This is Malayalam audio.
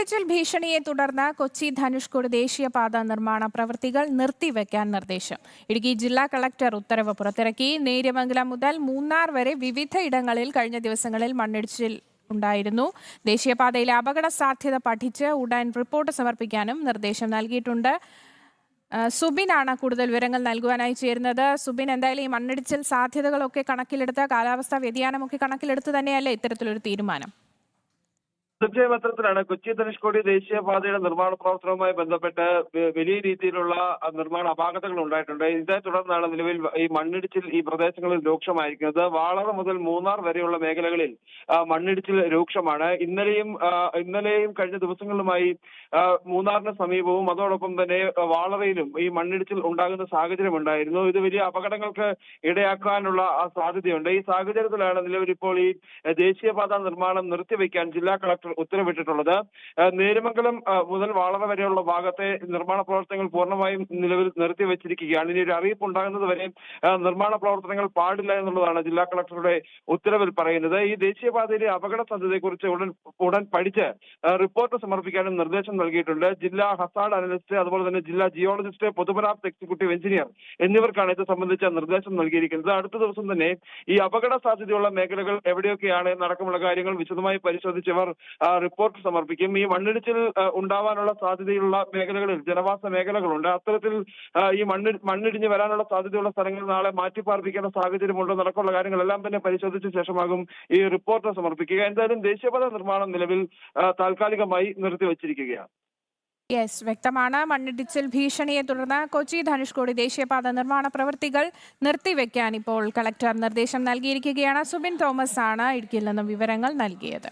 മണ്ണിടിച്ചിൽ ഭീഷണിയെ തുടർന്ന് കൊച്ചി ധനുഷ്കോടി ദേശീയപാത നിർമ്മാണ പ്രവൃത്തികൾ നിർത്തിവെക്കാൻ നിർദ്ദേശം. ഇടുക്കി ജില്ലാ കളക്ടർ ഉത്തരവ് പുറത്തിറക്കി. നേര്യമംഗലം മുതൽ മൂന്നാർ വരെ വിവിധ ഇടങ്ങളിൽ കഴിഞ്ഞ ദിവസങ്ങളിൽ മണ്ണിടിച്ചിൽ ഉണ്ടായിരുന്നു. ദേശീയപാതയിലെ അപകട സാധ്യത പഠിച്ച് ഉടൻ റിപ്പോർട്ട് സമർപ്പിക്കാനും നിർദ്ദേശം നൽകിയിട്ടുണ്ട്. സുബിനാണ് കൂടുതൽ വിവരങ്ങൾ നൽകുവാനായി ചേരുന്നത്. സുബിൻ, എന്തായാലും ഈ മണ്ണിടിച്ചിൽ സാധ്യതകളൊക്കെ കണക്കിലെടുത്ത്, കാലാവസ്ഥാ വ്യതിയാനമൊക്കെ കണക്കിലെടുത്ത് തന്നെയല്ലേ ഇത്തരത്തിലൊരു തീരുമാനം? പത്രത്തിലാണ് കൊച്ചി ധനുഷ്കോടി ദേശീയപാതയുടെ നിർമ്മാണ പ്രവർത്തനവുമായി ബന്ധപ്പെട്ട് വലിയ രീതിയിലുള്ള നിർമ്മാണ അപാകതകൾ ഉണ്ടായിട്ടുണ്ട്. ഇതേ തുടർന്നാണ് നിലവിൽ ഈ മണ്ണിടിച്ചിൽ ഈ പ്രദേശങ്ങളിൽ രൂക്ഷമായിരിക്കുന്നത്. വാളറ മുതൽ മൂന്നാർ വരെയുള്ള മേഖലകളിൽ മണ്ണിടിച്ചിൽ രൂക്ഷമാണ്. ഇന്നലെയും കഴിഞ്ഞ ദിവസങ്ങളിലുമായി മൂന്നാറിന് സമീപവും അതോടൊപ്പം തന്നെ വാളറയിലും ഈ മണ്ണിടിച്ചിൽ ഉണ്ടാകുന്ന സാഹചര്യം ഉണ്ടായിരുന്നു. ഇത് വലിയ അപകടങ്ങൾക്ക് ഇടയാക്കാനുള്ള സാധ്യതയുണ്ട്. ഈ സാഹചര്യത്തിലാണ് നിലവിൽ ഇപ്പോൾ ഈ ദേശീയപാത നിർമ്മാണം നിർത്തിവെക്കാൻ ജില്ലാ കളക്ടർ ഉത്തരവിട്ടിട്ടുള്ളത്. നേര്യമംഗലം മുതൽ വാളറ വരെയുള്ള ഭാഗത്തെ നിർമ്മാണ പ്രവർത്തനങ്ങൾ പൂർണ്ണമായും നിലവിൽ നിർത്തിവെച്ചിരിക്കുകയാണ്. ഇനി ഒരു അറിയിപ്പ് ഉണ്ടാകുന്നത് വരെ നിർമ്മാണ പ്രവർത്തനങ്ങൾ പാടില്ല എന്നുള്ളതാണ് ജില്ലാ കളക്ടറുടെ ഉത്തരവിൽ പറയുന്നത്. ഈ ദേശീയപാതയിലെ അപകട സാധ്യതയെക്കുറിച്ച് ഉടൻ പഠിച്ച് റിപ്പോർട്ട് സമർപ്പിക്കാനും നിർദ്ദേശം നൽകിയിട്ടുണ്ട്. ജില്ലാ ഹസാർഡ് അനലിസ്റ്റ്, അതുപോലെ തന്നെ ജില്ലാ ജിയോളജിസ്റ്റ്, പൊതുമരാമത്ത് എക്സിക്യൂട്ടീവ് എഞ്ചിനീയർ എന്നിവർക്കാണ് ഇത് സംബന്ധിച്ച നിർദ്ദേശം നൽകിയിരിക്കുന്നത്. അടുത്ത ദിവസം തന്നെ ഈ അപകട സാധ്യതയുള്ള മേഖലകൾ എവിടെയൊക്കെയാണ് എന്നടക്കമുള്ള കാര്യങ്ങൾ വിശദമായി പരിശോധിച്ചവർ റിപ്പോർട്ട് സമർപ്പിക്കും. ഈ മണ്ണിടിച്ചിൽ ഉണ്ടാവാനുള്ള സാധ്യതയുള്ള മേഖലകളിൽ ജനവാസ മേഖലകളുണ്ട്. അത്തരത്തിൽ ഈ മണ്ണിടിഞ്ഞ് വരാനുള്ള സാധ്യതയുള്ള സ്ഥലങ്ങൾ നാളെ മാറ്റിപ്പാർപ്പിക്കേണ്ട സാഹചര്യമുണ്ടോ നടക്കുള്ള കാര്യങ്ങളെല്ലാം തന്നെ പരിശോധിച്ച ശേഷമാകും ഈ റിപ്പോർട്ട് സമർപ്പിക്കുക. എന്തായാലും ദേശീയപാത നിർമ്മാണം നിലവിൽ താൽക്കാലികമായി നിർത്തിവച്ചിരിക്കുകയാണ്. യെസ്, വ്യക്തമാണ്. മണ്ണിടിച്ചിൽ ഭീഷണിയെ തുടർന്ന് കൊച്ചി ധനുഷ്കോടി ദേശീയപാത നിർമ്മാണ പ്രവൃത്തികൾ നിർത്തിവെക്കാൻ ഇപ്പോൾ കളക്ടർ നിർദ്ദേശം നൽകിയിരിക്കുകയാണ്. സുബിൻ തോമസ് ആണ് ഇടുക്കിയിൽ നിന്നും വിവരങ്ങൾ നൽകിയത്.